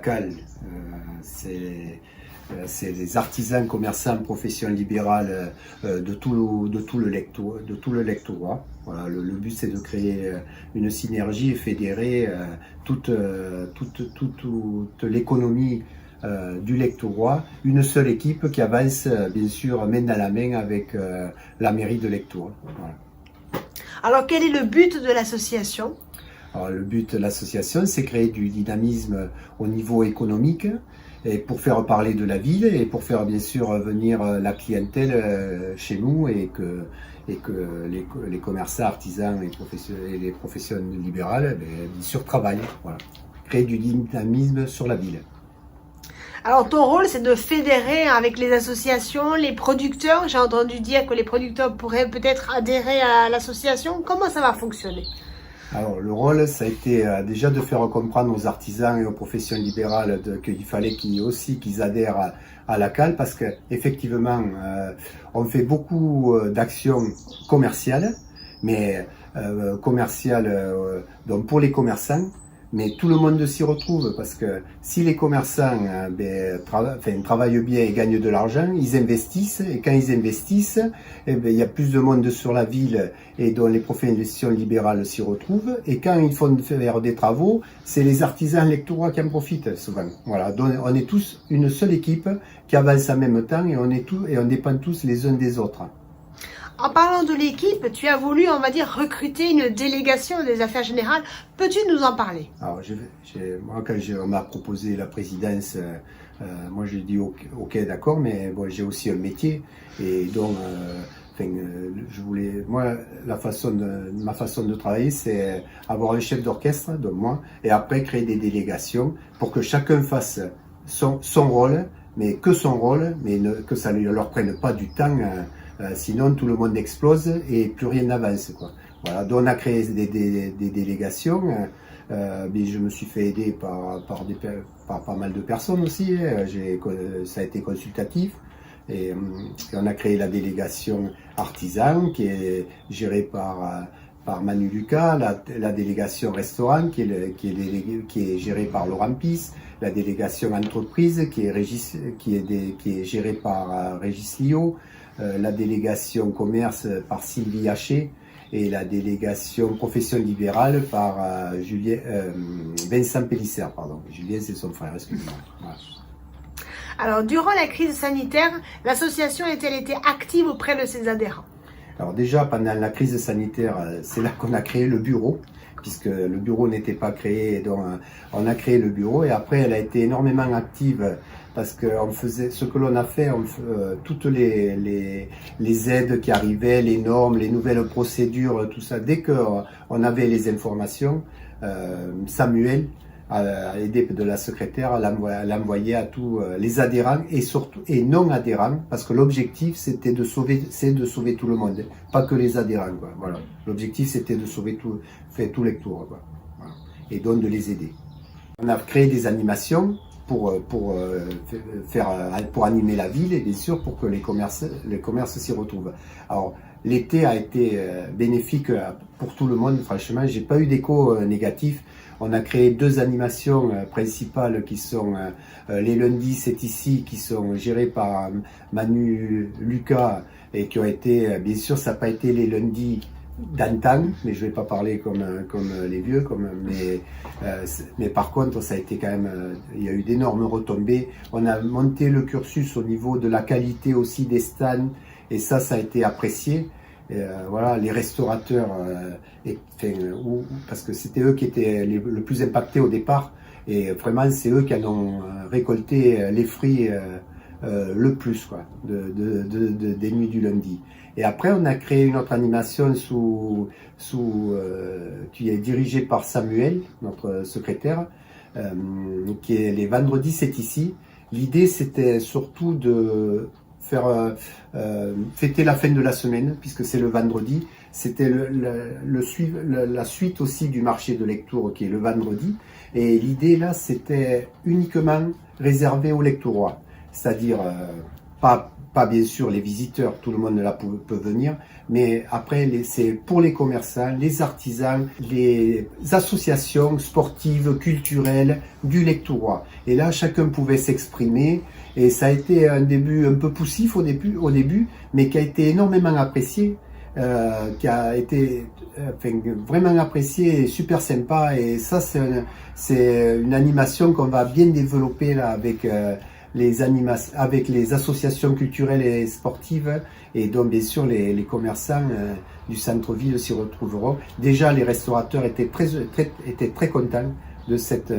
CAL, c'est les artisans, commerçants, professions libérales de tout le lectorat. Voilà, le but c'est de créer une synergie et fédérer toute l'économie du lectorat, une seule équipe qui avance bien sûr main dans la main avec la mairie de Lectoure. Voilà. Alors quel est le but de l'association? Alors, le but de l'association, c'est créer du dynamisme au niveau économique et pour faire parler de la ville et pour faire bien sûr venir la clientèle chez nous et que les commerçants, artisans et les professions libérales bien sûr travaillent. Voilà. Créer du dynamisme sur la ville. Alors ton rôle, c'est de fédérer avec les associations, les producteurs. J'ai entendu dire que les producteurs pourraient peut-être adhérer à l'association. Comment ça va fonctionner? Alors le rôle, ça a été déjà de faire comprendre aux artisans et aux professions libérales qu'il fallait qu'ils adhèrent à la CAL parce qu'effectivement, on fait beaucoup d'actions commerciales, mais donc pour les commerçants, mais tout le monde s'y retrouve parce que si les commerçants travaillent bien et gagnent de l'argent, ils investissent et quand ils investissent, il y a plus de monde sur la ville et dont les professions libérales s'y retrouvent et quand ils font faire des travaux, c'est les artisans lectoraux qui en profitent souvent. Voilà, donc on est tous une seule équipe qui avance en même temps et on dépend tous les uns des autres. En parlant de l'équipe, tu as voulu, on va dire, recruter une délégation des affaires générales. Peux-tu nous en parler? Alors, moi, quand on m'a proposé la présidence, moi j'ai dit ok, d'accord, mais bon, j'ai aussi un métier et donc, ma façon de travailler, c'est avoir un chef d'orchestre, donc moi, et après créer des délégations pour que chacun fasse son rôle, mais que son rôle, mais que ça ne leur prenne pas du temps. Sinon tout le monde explose et plus rien n'avance, quoi. Voilà, donc on a créé des délégations. Mais je me suis fait aider par pas mal de personnes aussi. Ça a été consultatif. Et on a créé la délégation artisan qui est gérée par Manu Lucas, la délégation restaurant qui est gérée par Laurent Pisse, la délégation entreprise qui est gérée par Régis Lio, la délégation commerce par Sylvie Haché et la délégation profession libérale par Vincent Pélissard. Pardon. Julien, c'est son frère, excusez-moi. Voilà. Alors, durant la crise sanitaire, l'association a-t-elle été active auprès de ses adhérents? Alors déjà, pendant la crise sanitaire, c'est là qu'on a créé le bureau, puisque le bureau n'était pas créé, donc on a créé le bureau et après elle a été énormément active parce qu'on faisait ce que l'on a fait, toutes les aides qui arrivaient, les normes, les nouvelles procédures, tout ça, dès qu'on avait les informations, Samuel, aidé de la secrétaire, l'envoyer à tous les adhérents et surtout et non adhérents, parce que l'objectif c'est de sauver tout le monde, pas que les adhérents, quoi. Voilà. L'objectif c'était de sauver tout lectorat, quoi. Voilà. Et donc de les aider. On a créé des animations pour animer la ville et bien sûr pour que les commerces s'y retrouvent. Alors l'été a été bénéfique pour tout le monde, franchement, j'ai pas eu d'écho négatif. On a créé 2 animations principales qui sont les lundis, c'est ici, qui sont gérées par Manu Lucas et qui ont été, bien sûr, ça n'a pas été les lundis d'antan, mais je vais pas parler comme les vieux, mais par contre, ça a été quand même, il y a eu d'énormes retombées. On a monté le cursus au niveau de la qualité aussi des stands et ça a été apprécié. Voilà, les restaurateurs, parce que c'était eux qui étaient le plus impactés au départ, et vraiment c'est eux qui en ont récolté les fruits le plus, quoi, des nuits du lundi. Et après on a créé une autre animation qui est dirigée par Samuel, notre secrétaire, qui est les vendredis c'est ici. L'idée c'était surtout de faire fêter la fin de la semaine, puisque c'est le vendredi. C'était la suite aussi du marché de lecture qui est le vendredi. Et l'idée là, c'était uniquement réservé aux lectorois. C'est-à-dire pas bien sûr les visiteurs, tout le monde là peut venir, mais après c'est pour les commerçants, les artisans, les associations sportives, culturelles du lectorat. Et là, chacun pouvait s'exprimer et ça a été un début un peu poussif au début, mais qui a été énormément apprécié. Qui a été vraiment apprécié et super sympa, et ça c'est une animation qu'on va bien développer là avec les associations culturelles et sportives, et donc bien sûr les commerçants du centre-ville s'y retrouveront. Déjà les restaurateurs étaient très contents de cette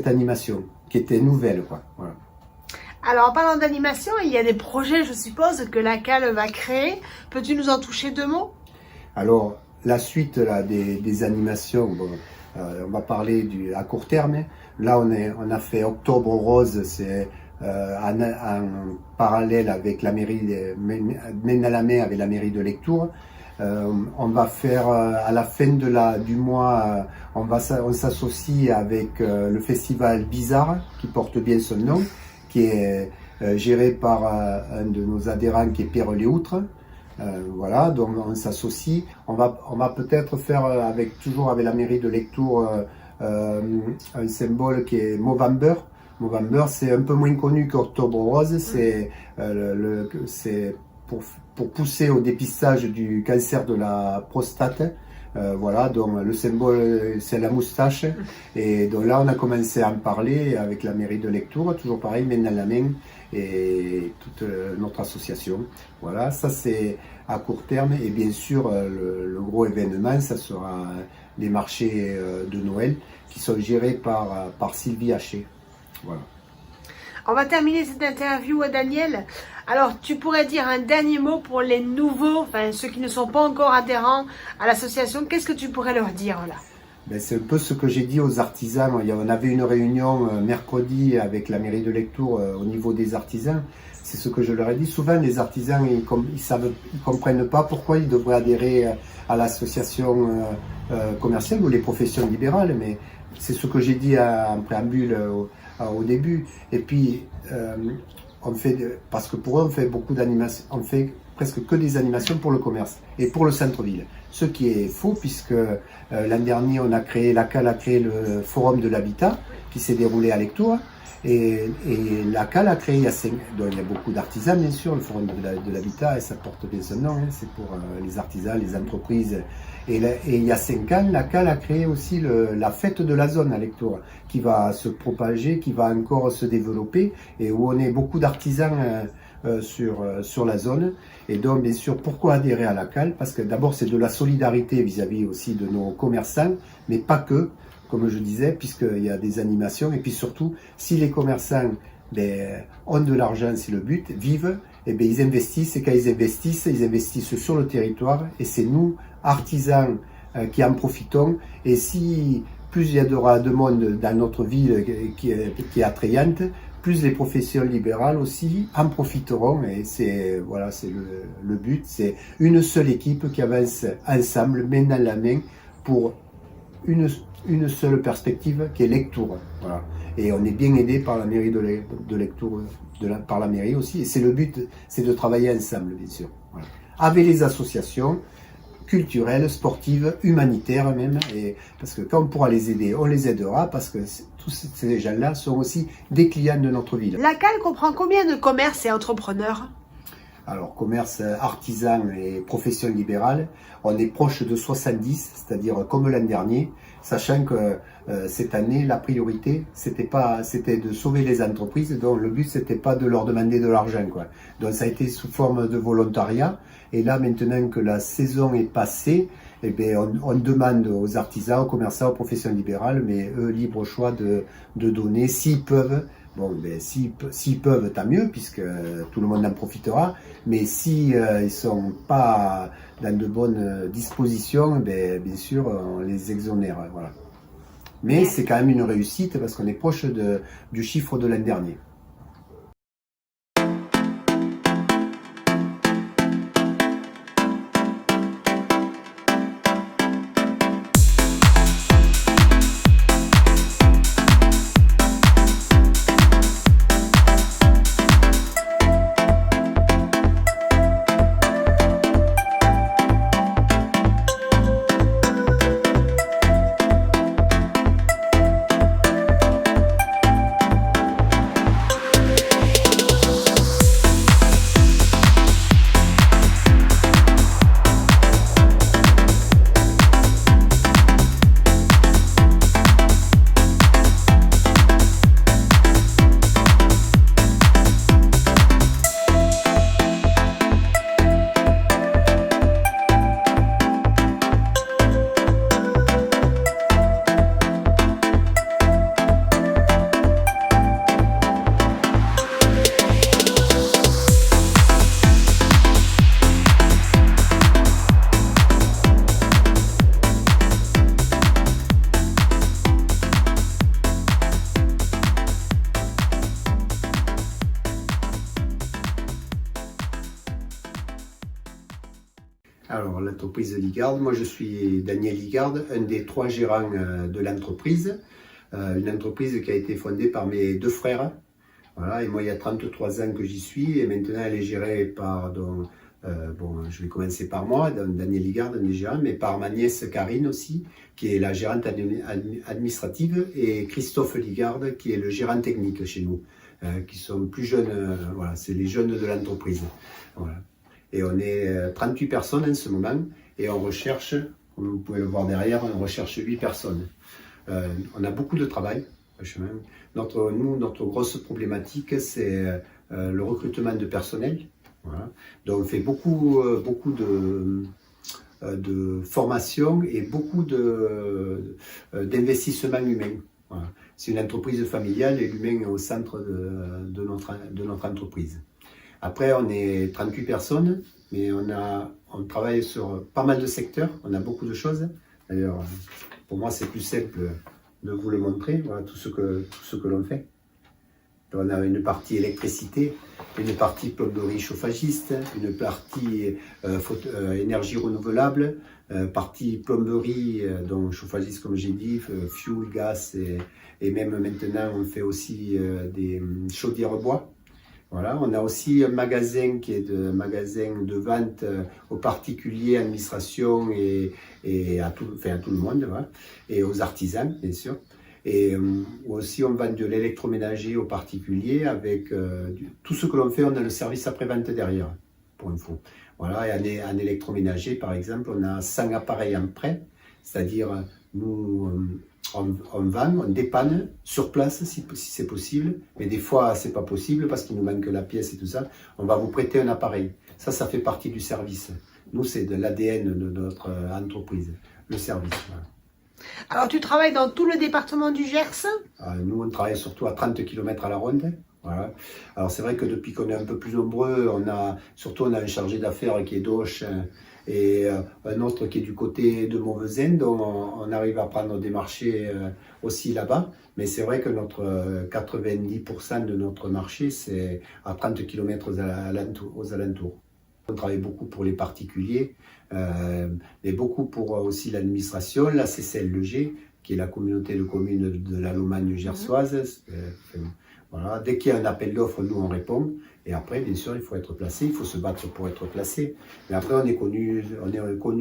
animation qui était nouvelle, quoi. Voilà. Alors, en parlant d'animation, il y a des projets, je suppose, que la CAL va créer. Peux-tu nous en toucher 2 mots? Alors, la suite là, des animations, bon, on va parler à court terme. Là, on a fait Octobre Rose, c'est en parallèle avec la mairie Maine-à-la-Mer, avec la mairie de Lectoure. On va faire à la fin du mois, on s'associe avec le festival Bizarre, qui porte bien son nom, qui est géré par un de nos adhérents qui est Pierre Léoutre. Voilà, donc on s'associe. On va peut-être faire toujours avec la mairie de Lectoure un symbole qui est Movember. Movember, c'est un peu moins connu qu'Octobre Rose. C'est pour pousser au dépistage du cancer de la prostate. Voilà, donc le symbole c'est la moustache, et donc là on a commencé à en parler avec la mairie de Lectoure, toujours pareil, main dans la main, et toute notre association. Voilà, ça c'est à court terme, et bien sûr le gros événement, ça sera les marchés de Noël qui sont gérés par Sylvie Haché. Voilà. On va terminer cette interview, Daniel. Alors, tu pourrais dire un dernier mot pour les nouveaux, enfin ceux qui ne sont pas encore adhérents à l'association. Qu'est-ce que tu pourrais leur dire là? Ben, c'est un peu ce que j'ai dit aux artisans. On avait une réunion mercredi avec la mairie de Lectoure au niveau des artisans. C'est ce que je leur ai dit. Souvent, les artisans, ils comprennent pas pourquoi ils devraient adhérer à l'association commerciale ou les professions libérales. Mais c'est ce que j'ai dit en préambule au début. Et puis, parce que pour eux, on fait beaucoup d'animations, on fait presque que des animations pour le commerce et pour le centre-ville. Ce qui est faux, puisque l'an dernier, la CAL a créé le forum de l'habitat qui s'est déroulé à Lectoure. Et la CAL a créé, donc il y a beaucoup d'artisans bien sûr, le forum de l'habitat, et ça porte bien son nom, hein, c'est pour les artisans, les entreprises. Et il y a 5 ans, la CAL a créé aussi la fête de la zone à Lectoure, qui va se propager, qui va encore se développer, et où on est beaucoup d'artisans sur la zone. Et donc bien sûr, pourquoi adhérer à la CAL? Parce que d'abord c'est de la solidarité vis-à-vis aussi de nos commerçants, mais pas que, comme je disais, puisqu'il y a des animations, et puis surtout, si les commerçants ont de l'argent, c'est le but, vivent, et ils investissent, et quand ils investissent sur le territoire, et c'est nous, artisans, qui en profitons. Et si plus il y aura de monde dans notre ville qui est attrayante, plus les professions libérales aussi en profiteront, et c'est le but, c'est une seule équipe qui avance ensemble, main dans la main, pour une seule perspective qui est Lectoure. Voilà. Et on est bien aidé par la mairie de Lectoure, par la mairie aussi, et c'est le but, c'est de travailler ensemble, bien sûr. Voilà. Avec les associations culturelles, sportives, humanitaires même, parce que quand on pourra les aider, on les aidera, parce que tous ces gens-là sont aussi des clients de notre ville. La CAL comprend combien de commerces et entrepreneurs? Alors, commerce, artisan et profession libérale, on est proche de 70, c'est-à-dire comme l'an dernier, sachant que cette année, la priorité, c'était de sauver les entreprises, donc le but, c'était pas de leur demander de l'argent, quoi. Donc, ça a été sous forme de volontariat, et là, maintenant que la saison est passée, eh bien, on demande aux artisans, aux commerçants, aux professions libérales, mais eux, libre choix de donner, s'ils peuvent. Bon, s'ils peuvent, tant mieux, puisque tout le monde en profitera. Mais si ils sont pas dans de bonnes dispositions, bien sûr, on les exonère. Voilà. Mais c'est quand même une réussite, parce qu'on est proche du chiffre de l'an dernier. Alors, l'entreprise Ligarde, moi je suis Daniel Ligarde, un des 3 gérants de l'entreprise. Une entreprise qui a été fondée par mes 2 frères. Voilà, et moi il y a 33 ans que j'y suis et maintenant elle est gérée par, je vais commencer par moi, Daniel Ligarde, un des gérants, mais par ma nièce Karine aussi, qui est la gérante administrative, et Christophe Ligarde, qui est le gérant technique chez nous, qui sont plus jeunes, voilà, c'est les jeunes de l'entreprise. Voilà. Et on est 38 personnes en ce moment et on recherche, comme vous pouvez le voir derrière, on recherche 8 personnes. On a beaucoup de travail. Notre grosse problématique, c'est le recrutement de personnel. Voilà. Donc on fait beaucoup de formation et beaucoup d'investissement humain. Voilà. C'est une entreprise familiale et l'humain est au centre de notre entreprise. Après, on est 38 personnes, mais on travaille sur pas mal de secteurs, on a beaucoup de choses. D'ailleurs, pour moi, c'est plus simple de vous le montrer, voilà, tout ce que l'on fait. On a une partie électricité, une partie plomberie chauffagiste, une partie énergie renouvelable, partie plomberie, donc chauffagiste comme j'ai dit, fuel, gaz et même maintenant on fait aussi des chaudières bois. Voilà, on a aussi un magasin qui est un magasin de vente aux particuliers, administration et à tout le monde, voilà, et aux artisans bien sûr. Et aussi on vend de l'électroménager aux particuliers avec tout ce que l'on fait, on a le service après-vente derrière, pour info. Voilà, et en électroménager par exemple, on a 100 appareils en prêt, c'est-à-dire nous on vend, on dépanne sur place si c'est possible, mais des fois c'est pas possible parce qu'il nous manque la pièce et tout ça. On va vous prêter un appareil. Ça fait partie du service. Nous, c'est de l'ADN de notre entreprise, le service. Voilà. Alors tu travailles dans tout le département du Gers? Nous, on travaille surtout à 30 km à la ronde. Voilà. Alors c'est vrai que depuis qu'on est un peu plus nombreux, on a un chargé d'affaires qui est d'Auch et un autre qui est du côté de Mauvezen, donc on arrive à prendre des marchés aussi là-bas. Mais c'est vrai que 90% de notre marché, c'est à 30 km aux alentours. On travaille beaucoup pour les particuliers, mais beaucoup pour aussi l'administration, la CCLG, qui est la communauté de communes de la Lomagne gersoise. Voilà. Dès qu'il y a un appel d'offres, nous on répond. Et après, bien sûr, il faut être placé, il faut se battre pour être placé. Mais après, on est connu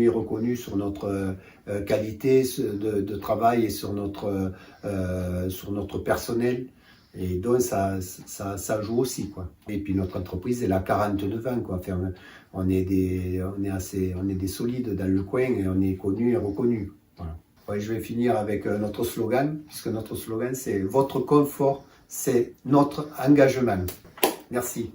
et reconnu sur notre qualité de travail et sur notre personnel. Et donc, ça joue aussi, quoi. Et puis, notre entreprise, elle a 49 ans, quoi. Enfin, on est des solides dans le coin et on est connu et reconnu. Voilà. Ouais, je vais finir avec notre slogan, puisque notre slogan, c'est « Votre confort, c'est notre engagement ». Merci.